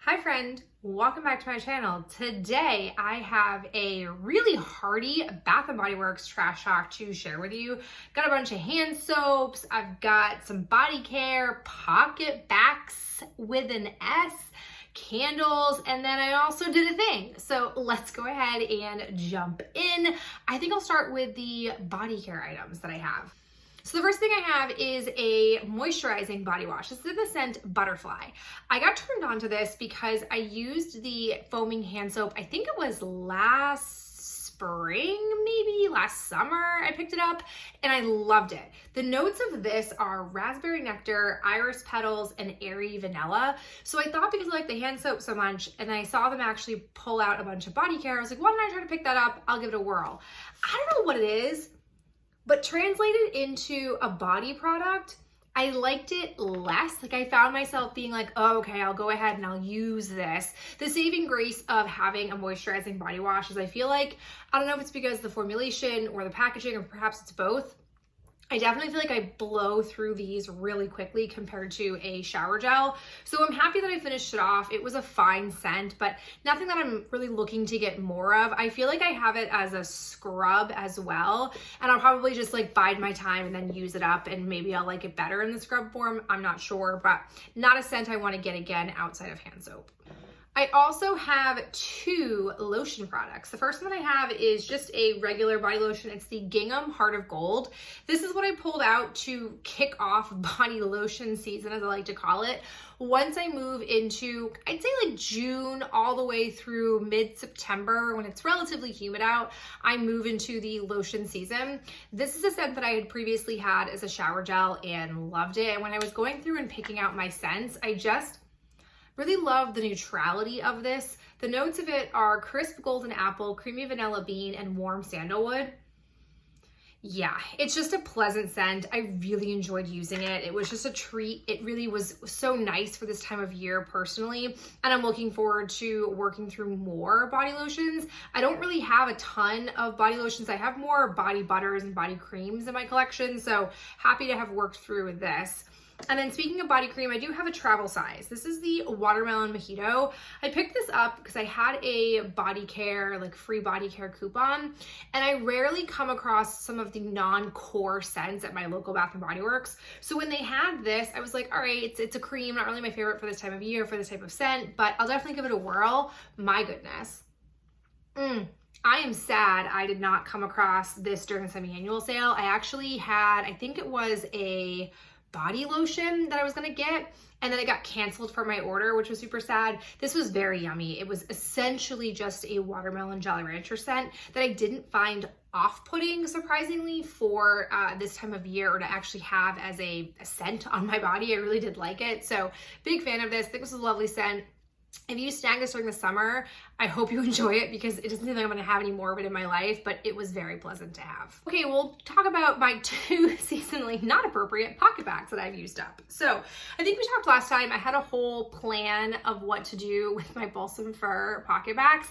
Hi friend, welcome back to my channel. Today I have a really hearty Bath & Body Works trash talk to share with you. Got a bunch of hand soaps, I've got some body care, Pocketbacs with an S, candles, and then I also did a thing. So let's go ahead and jump in. I think I'll start with the body care items that I have. So the first thing I have is a moisturizing body wash. This is in the scent Butterfly. I got turned on to this because I used the foaming hand soap, I think it was last spring, maybe last summer I picked it up, and I loved it. The notes of this are raspberry nectar, iris petals, and airy vanilla. So I thought because I like the hand soap so much and I saw them actually pull out a bunch of body care, I was like, why don't I try to pick that up? I'll give it a whirl. I don't know what it is, but translated into a body product, I liked it less. Like I found myself being like, oh, okay, I'll go ahead and I'll use this. The saving grace of having a moisturizing body wash is I feel like, I don't know if it's because of the formulation or the packaging or perhaps it's both, I definitely feel like I blow through these really quickly compared to a shower gel. So I'm happy that I finished it off. It was a fine scent, but nothing that I'm really looking to get more of. I feel like I have it as a scrub as well, and I'll probably just like bide my time and then use it up, and maybe I'll like it better in the scrub form. I'm not sure, but not a scent I want to get again outside of hand soap. I also have two lotion products. The first one I have is just a regular body lotion. It's the Gingham Heart of Gold. This is what I pulled out to kick off body lotion season, as I like to call it. Once I move into, I'd say like June all the way through mid-September, when it's relatively humid out, I move into the lotion season. This is a scent that I had previously had as a shower gel and loved it. And when I was going through and picking out my scents, I just really love the neutrality of this. The notes of it are crisp golden apple, creamy vanilla bean, and warm sandalwood. Yeah, it's just a pleasant scent. I really enjoyed using it. It was just a treat. It really was so nice for this time of year personally, and I'm looking forward to working through more body lotions. I don't really have a ton of body lotions. I have more body butters and body creams in my collection, so happy to have worked through this. And then speaking of body cream, I do have a travel size. This is the Watermelon Mojito. I picked this up because I had a body care, like free body care coupon, and I rarely come across some of the non-core scents at my local Bath & Body Works. So when they had this, I was like, all right, it's a cream, not really my favorite for this time of year, for this type of scent, but I'll definitely give it a whirl. My goodness. I am sad I did not come across this during the semi-annual sale. I actually had, I think it was a body lotion that I was gonna get, and then it got canceled for my order, which was super sad. This was very yummy. It was essentially just a watermelon Jolly Rancher scent that I didn't find off-putting, surprisingly, for this time of year, or to actually have as a scent on my body. I really did like it, so big fan of this. I think this is a lovely scent. If you snag this during the summer, I hope you enjoy it, because it doesn't seem like I'm gonna have any more of it in my life, but it was very pleasant to have. Okay, we'll talk about my two seasonally not appropriate Pocketbacs that I've used up. So I think we talked last time, I had a whole plan of what to do with my Balsam Fir Pocketbacs,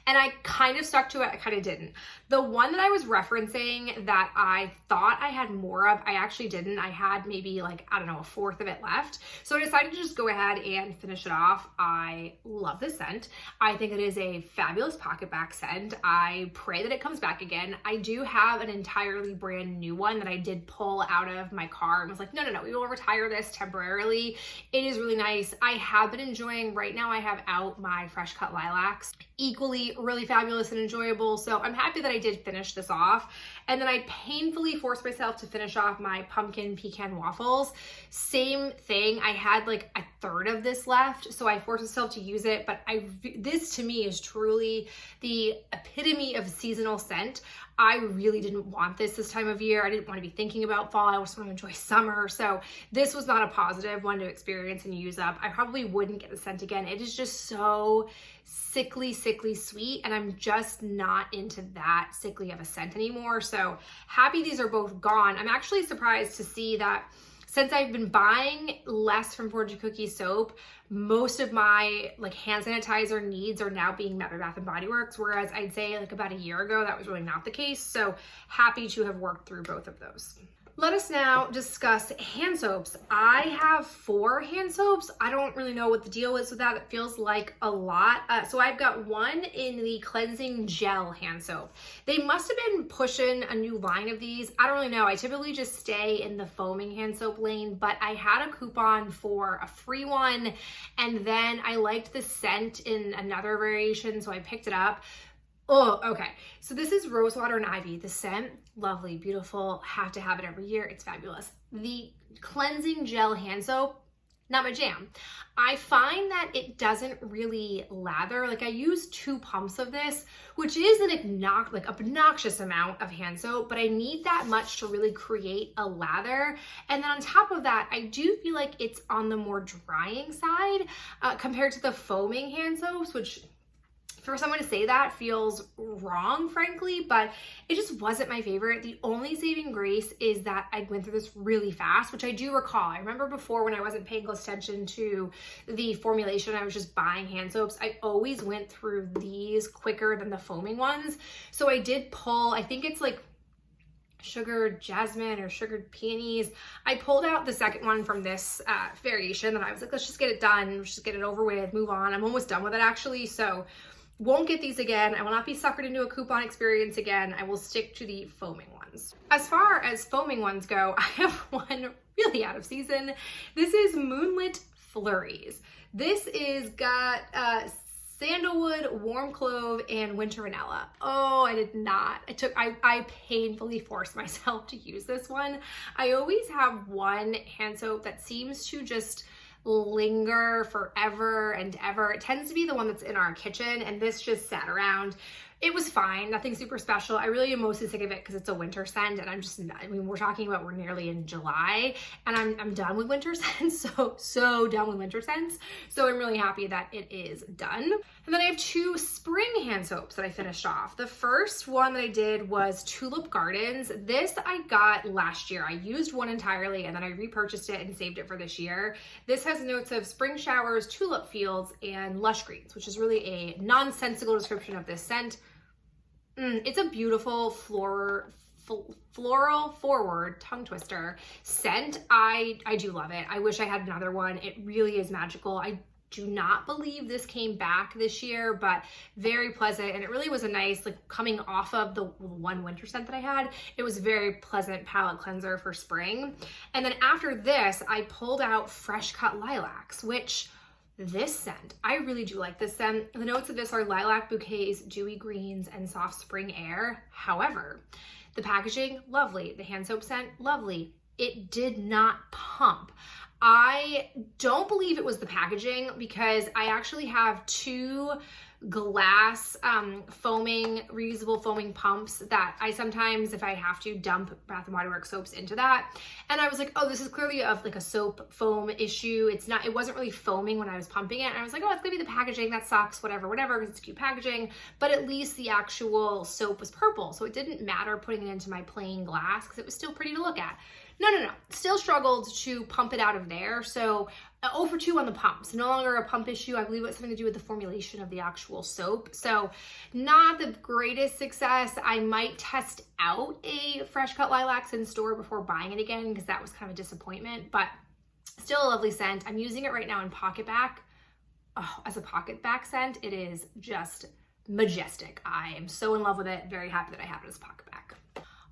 and I kind of stuck to it, I kind of didn't. The one that I was referencing that I thought I had more of, I actually didn't. I had maybe like, I don't know, a fourth of it left. So I decided to just go ahead and finish it off. I love this scent. I think it is a fabulous Pocketbac scent. I pray that it comes back again. I do have an entirely brand new one that I did pull out of my car and was like, no, we will retire this temporarily. It is really nice. I have been enjoying, right now I have out my Fresh Cut Lilacs. Equally really fabulous and enjoyable. So I'm happy that I did finish this off. And then I painfully forced myself to finish off my pumpkin pecan waffles. Same thing. I had like a third of this left, so I forced myself to use it. But this to me is truly the epitome of seasonal scent. I really didn't want this time of year. I didn't want to be thinking about fall. I just want to enjoy summer. So this was not a positive one to experience and use up. I probably wouldn't get the scent again. It is just so sickly sweet, and I'm just not into that sickly of a scent anymore. So happy these are both gone. I'm actually surprised to see that since I've been buying less from Fortune Cookie soap, most of my like hand sanitizer needs are now being met by Bath & Body Works, whereas I'd say like about a year ago, that was really not the case. So happy to have worked through both of those. Let us now discuss hand soaps. I have 4 hand soaps. I don't really know what the deal is with that. It feels like a lot. So I've got one in the cleansing gel hand soap. They must have been pushing a new line of these. I don't really know. I typically just stay in the foaming hand soap lane, but I had a coupon for a free one, and then I liked the scent in another variation, so I picked it up. Oh, okay. So this is Rosewater and Ivy. The scent, lovely, beautiful. Have to have it every year. It's fabulous. The cleansing gel hand soap, not my jam. I find that it doesn't really lather. Like I use 2 pumps of this, which is an obnoxious amount of hand soap, but I need that much to really create a lather. And then on top of that, I do feel like it's on the more drying side compared to the foaming hand soaps, which for someone to say that feels wrong, frankly, but it just wasn't my favorite. The only saving grace is that I went through this really fast, which I do recall. I remember before when I wasn't paying close attention to the formulation, I was just buying hand soaps. I always went through these quicker than the foaming ones. So I did pull, I think it's like sugared jasmine or sugared peonies. I pulled out the second one from this variation and I was like, let's just get it done. Let's just get it over with, move on. I'm almost done with it actually. So won't get these again. I will not be suckered into a coupon experience again. I will stick to the foaming ones. As far as foaming ones go, I have one really out of season. This is Moonlit Flurries. This is got sandalwood, warm clove, and winter vanilla. Oh, I did not. I painfully forced myself to use this one. I always have one hand soap that seems to just linger forever and ever. It tends to be the one that's in our kitchen, and this just sat around. It was fine, nothing super special. I really am mostly sick of it because it's a winter scent, and I'm just not, I mean, we're talking about we're nearly in July, and I'm done with winter scents, so done with winter scents. So I'm really happy that it is done. And then I have 2 spring hand soaps that I finished off. The first one that I did was Tulip Gardens. This I got last year. I used one entirely, and then I repurchased it and saved it for this year. This has notes of spring showers, tulip fields, and lush greens, which is really a nonsensical description of this scent. It's a beautiful floral forward tongue twister scent. I do love it. I wish I had another one. It really is magical. I do not believe this came back this year, but very pleasant. And it really was a nice, like coming off of the one winter scent that I had, it was a very pleasant palette cleanser for spring. And then after this, I pulled out Fresh Cut Lilacs, which this scent, I really do like this scent. The notes of this are lilac bouquets, dewy greens, and soft spring air. However, the packaging, lovely. The hand soap scent, lovely. It did not pump. I don't believe it was the packaging because I actually have 2 glass foaming, reusable foaming pumps that I sometimes, if I have to, dump Bath & Body Works soaps into that. And I was like, oh, this is clearly like a soap foam issue. It wasn't really foaming when I was pumping it. And I was like, oh, it's gonna be the packaging. That sucks, whatever, it's cute packaging. But at least the actual soap was purple. So it didn't matter putting it into my plain glass because it was still pretty to look at. No. Still struggled to pump it out of there. So 0 for 2 on the pumps. No longer a pump issue. I believe it was something to do with the formulation of the actual soap. So not the greatest success. I might test out a Fresh Cut Lilacs in store before buying it again because that was kind of a disappointment, but still a lovely scent. I'm using it right now in Pocketbac. Oh, as a Pocketbac scent, it is just majestic. I am so in love with it. Very happy that I have it as a Pocketbac.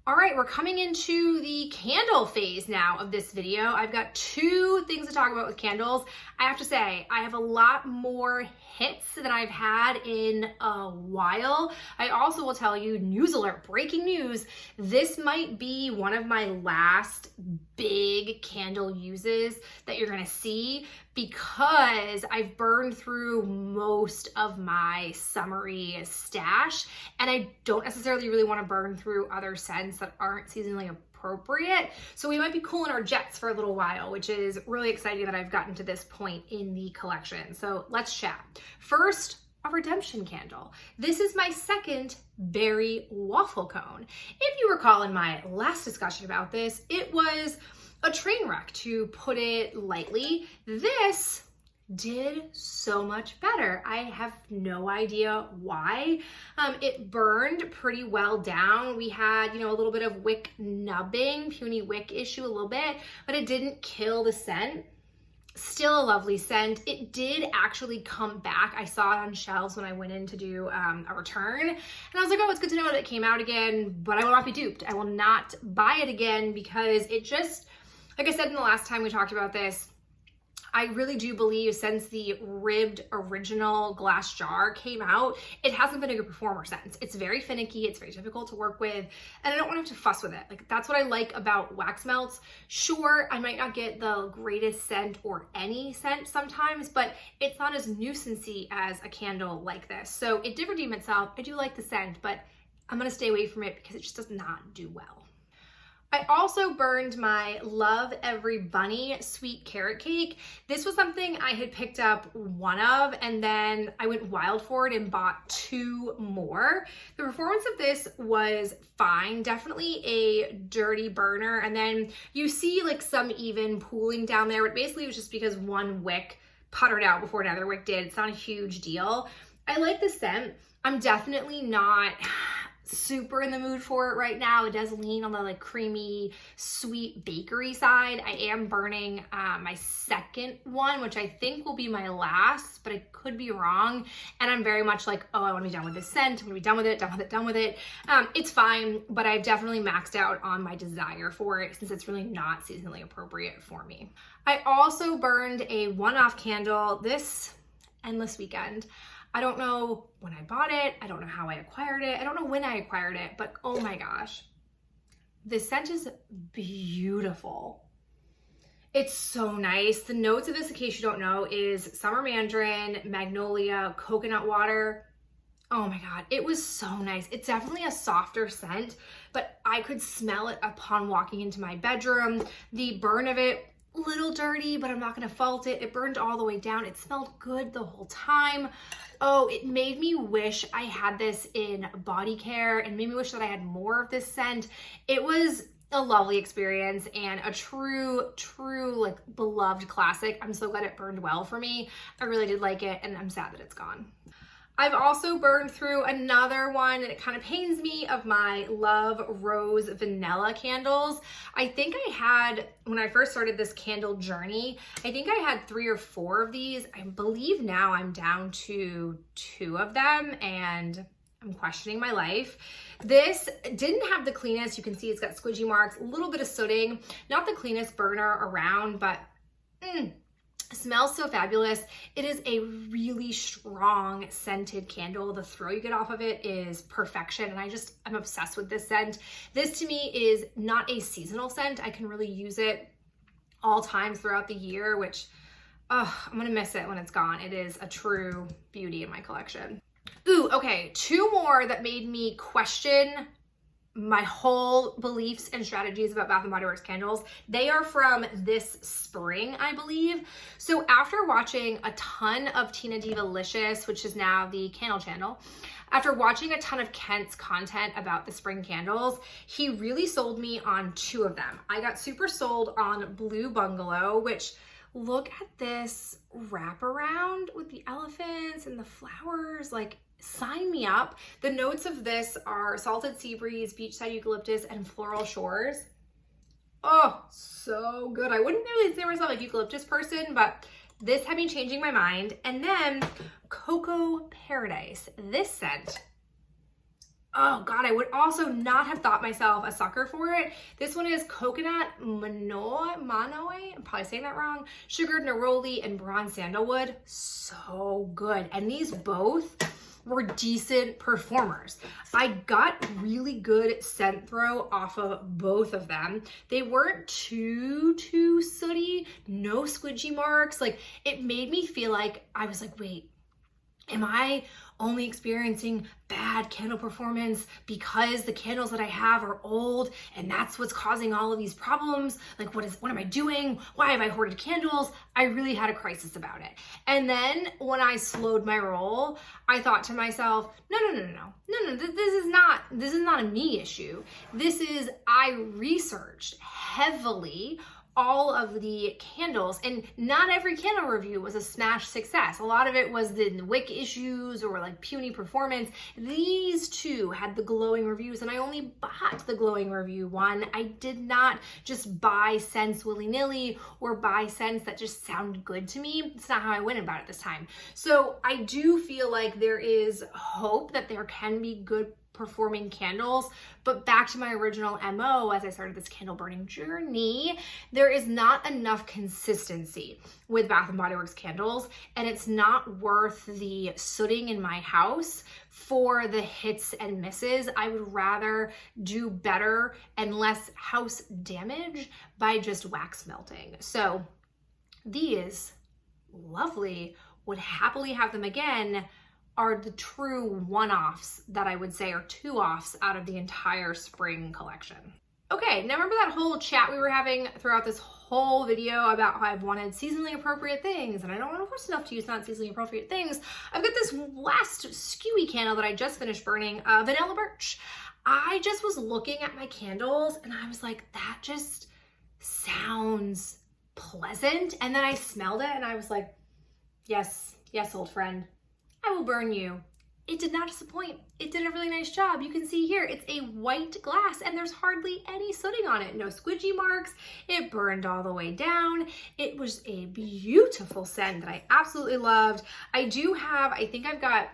All right, we're coming into the candle phase now of this video. I've got 2 things to talk about with candles. I have to say, I have a lot more hits than I've had in a while. I also will tell you, news alert, breaking news, this might be one of my last big candle uses that you're gonna see because I've burned through most of my summery stash and I don't necessarily really want to burn through other scents that aren't seasonally appropriate. So we might be cooling our jets for a little while, which is really exciting that I've gotten to this point in the collection. So let's chat. First, a redemption candle. This is my second berry waffle cone. If you recall in my last discussion about this, it was a train wreck, to put it lightly. This did so much better. I have no idea why. It burned pretty well down. We had, a little bit of wick nubbing, puny wick issue a little bit, but it didn't kill the scent. Still a lovely scent. It did actually come back. I saw it on shelves when I went in to do a return, and I was like, oh, it's good to know that it came out again, but I will not be duped. I will not buy it again because it just, like I said in the last time we talked about this, I really do believe since the ribbed original glass jar came out, it hasn't been a good performer since. It's very finicky, it's very difficult to work with, and I don't want to have to fuss with it. Like, that's what I like about wax melts. Sure, I might not get the greatest scent or any scent sometimes, but it's not as nuisancey as a candle like this. So it did redeem itself. I do like the scent, but I'm gonna stay away from it because it just does not do well. I also burned my Love Every Bunny sweet carrot cake. This was something I had picked up one of, and then I went wild for it and bought 2 more. The performance of this was fine, definitely a dirty burner, and then you see like some even pooling down there, but basically it was just because one wick puttered out before another wick did. It's not a huge deal. I like the scent. I'm definitely not super in the mood for it right now. It does lean on the like creamy, sweet bakery side. I am burning my second one, which I think will be my last, but I could be wrong. And I'm very much like, oh, I want to be done with this scent. I'm gonna be done with it, done with it, done with it. It's fine, but I've definitely maxed out on my desire for it since it's really not seasonally appropriate for me. I also burned a one-off candle this endless weekend. I don't know when I bought it. I don't know how I acquired it. I don't know when I acquired it, but oh my gosh. This scent is beautiful. It's so nice. The notes of this, in case you don't know, is summer mandarin, magnolia, coconut water. Oh my God, it was so nice. It's definitely a softer scent, but I could smell it upon walking into my bedroom. The burn of it, little dirty, but I'm not gonna fault it. It burned all the way down. It smelled good the whole time. Oh, it made me wish I had this in body care and made me wish that I had more of this scent. It was a lovely experience and a true like beloved classic. I'm so glad it burned well for me. I really did like it, and I'm sad that it's gone. I've also burned through another one, and it kind of pains me, of my Love Rose Vanilla candles. I think I had, when I first started this candle journey, I think I had 3 or 4 of these. I believe now I'm down to 2 of them, and I'm questioning my life. This didn't have the cleanest. You can see it's got squidgy marks, a little bit of sooting, not the cleanest burner around, but smells so fabulous. It is a really strong scented candle. The throw you get off of it is perfection, and I'm obsessed with this scent. This to me is not a seasonal scent. I can really use it all times throughout the year, which I'm gonna miss it when it's gone. It is a true beauty in my collection. Ooh, okay, 2 more that made me question my whole beliefs and strategies about Bath & Body Works candles. They are from this spring, I believe. So after watching a ton of Tina Divalicious, which is now the candle channel, after watching a ton of Kent's content about the spring candles, he really sold me on 2 of them. I got super sold on Blue Bungalow, which, look at this wraparound with the elephants and the flowers, like, sign me up. The notes of this are salted sea breeze, beachside eucalyptus, and floral shores. Oh, so good. I wouldn't really say myself a eucalyptus person, but this had me changing my mind. And then Cocoa Paradise, this scent. Oh God, I would also not have thought myself a sucker for it. This one is coconut manoy, I'm probably saying that wrong, sugared neroli, and bronze sandalwood. So good. And these both were decent performers. I got really good scent throw off of both of them. They weren't too sooty, no squidgy marks. Like, it made me feel like, I was like, wait, am I only experiencing bad candle performance because the candles that I have are old and that's what's causing all of these problems? Like, what am I doing? Why have I hoarded candles? I really had a crisis about it. And then when I slowed my roll, I thought to myself, no, this is not a me issue. This is, I researched heavily all of the candles, and not every candle review was a smash success. A lot of it was the wick issues or like puny performance. These two had the glowing reviews, and I only bought the glowing review one. I did not just buy scents willy-nilly or buy scents that just sound good to me. It's not how I went about it this time. So I do feel like there is hope that there can be good performing candles, but back to my original MO as I started this candle burning journey, there is not enough consistency with Bath & Body Works candles, and it's not worth the sooting in my house for the hits and misses. I would rather do better and less house damage by just wax melting. So these, lovely, would happily have them again, are the true one-offs that I would say are two-offs out of the entire spring collection. Okay, now remember that whole chat we were having throughout this whole video about how I've wanted seasonally appropriate things and I don't want to force enough to use not seasonally appropriate things? I've got this last Squeaky candle that I just finished burning, Vanilla Birch. I just was looking at my candles and I was like, that just sounds pleasant. And then I smelled it and I was like, yes, old friend, I will burn you. It did not disappoint. It did a really nice job. You can see here, it's a white glass and there's hardly any sooting on it. No squidgy marks. It burned all the way down. It was a beautiful scent that I absolutely loved. I do have, I think I've got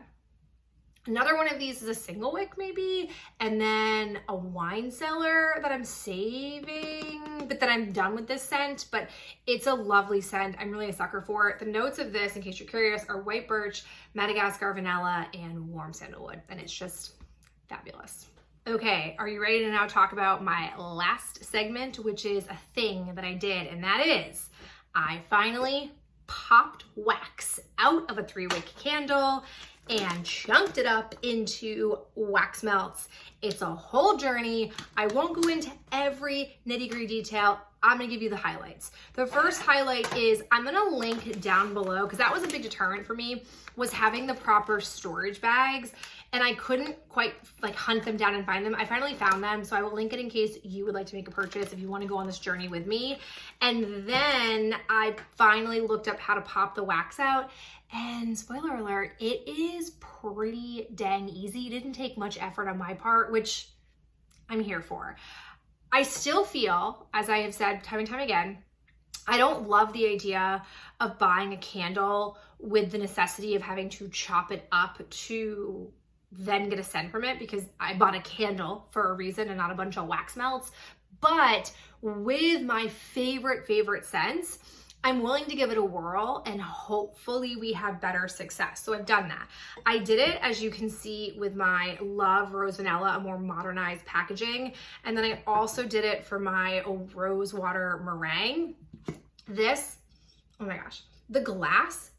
another one of these is a single wick maybe, and then a wine cellar that I'm saving, but then I'm done with this scent, but it's a lovely scent. I'm really a sucker for it. The notes of this, in case you're curious, are white birch, Madagascar vanilla, and warm sandalwood, and it's just fabulous. Okay, are you ready to now talk about my last segment, which is a thing that I did, and that is I finally popped wax out of a 3-wick candle and chunked it up into wax melts. It's a whole journey. I won't go into every nitty-gritty detail. I'm gonna give you the highlights. The first highlight is I'm gonna link down below, because that was a big deterrent for me, was having the proper storage bags, and I couldn't quite like hunt them down and find them. I finally found them, so I will link it in case you would like to make a purchase if you want to go on this journey with me. And then I finally looked up how to pop the wax out, and spoiler alert, it is pretty dang easy. It didn't take much effort on my part, which I'm here for. I still feel, as I have said time and time again, I don't love the idea of buying a candle with the necessity of having to chop it up to then get a scent from it, because I bought a candle for a reason and not a bunch of wax melts. But with my favorite scents, I'm willing to give it a whirl and hopefully we have better success. So I've done that. I did it, as you can see, with my Love Rose Vanilla, a more modernized packaging. And then I also did it for my Rose Water Meringue. This, oh my gosh, the glass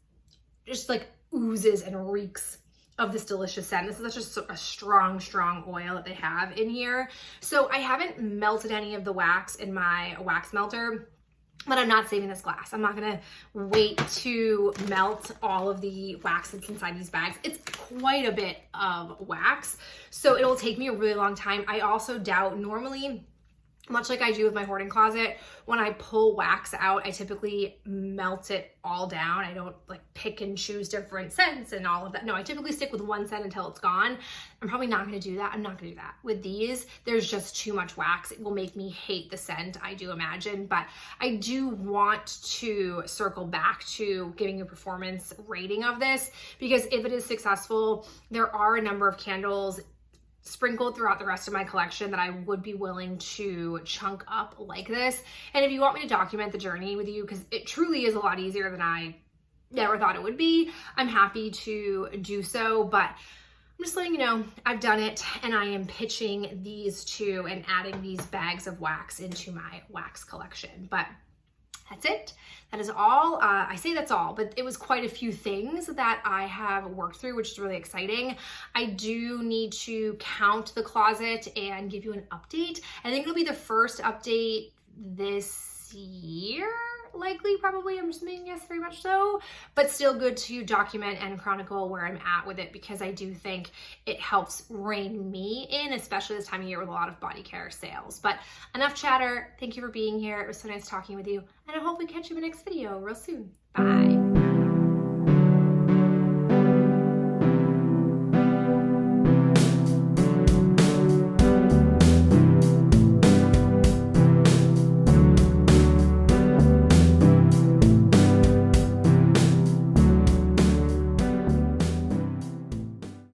just like oozes and reeks of this delicious scent. This is such a strong oil that they have in here. So I haven't melted any of the wax in my wax melter, but I'm not saving this glass. I'm not gonna wait to melt all of the wax that's inside these bags. It's quite a bit of wax, so it'll take me a really long time. I also doubt, normally, much like I do with my hoarding closet, when I pull wax out, I typically melt it all down. I don't like pick and choose different scents and all of that. No, I typically stick with one scent until it's gone. I'm probably not gonna do that. I'm not gonna do that. With these, there's just too much wax. It will make me hate the scent, I do imagine, but I do want to circle back to giving a performance rating of this, because if it is successful, there are a number of candles sprinkled throughout the rest of my collection that I would be willing to chunk up like this. And if you want me to document the journey with you, because it truly is a lot easier than I ever thought it would be, I'm happy to do so. But I'm just letting you know, I've done it, and I am pitching these two and adding these bags of wax into my wax collection. But that's it. That is all. I say that's all, but it was quite a few things that I have worked through, which is really exciting. I do need to count the closet and give you an update. I think it'll be the first update this year. likely, probably, I'm assuming, yes, very much so, but still good to document and chronicle where I'm at with it, because I do think it helps rein me in, especially this time of year with a lot of body care sales. But enough chatter. Thank you for being here. It was so nice talking with you, and I hope we catch you in the next video real soon. Bye.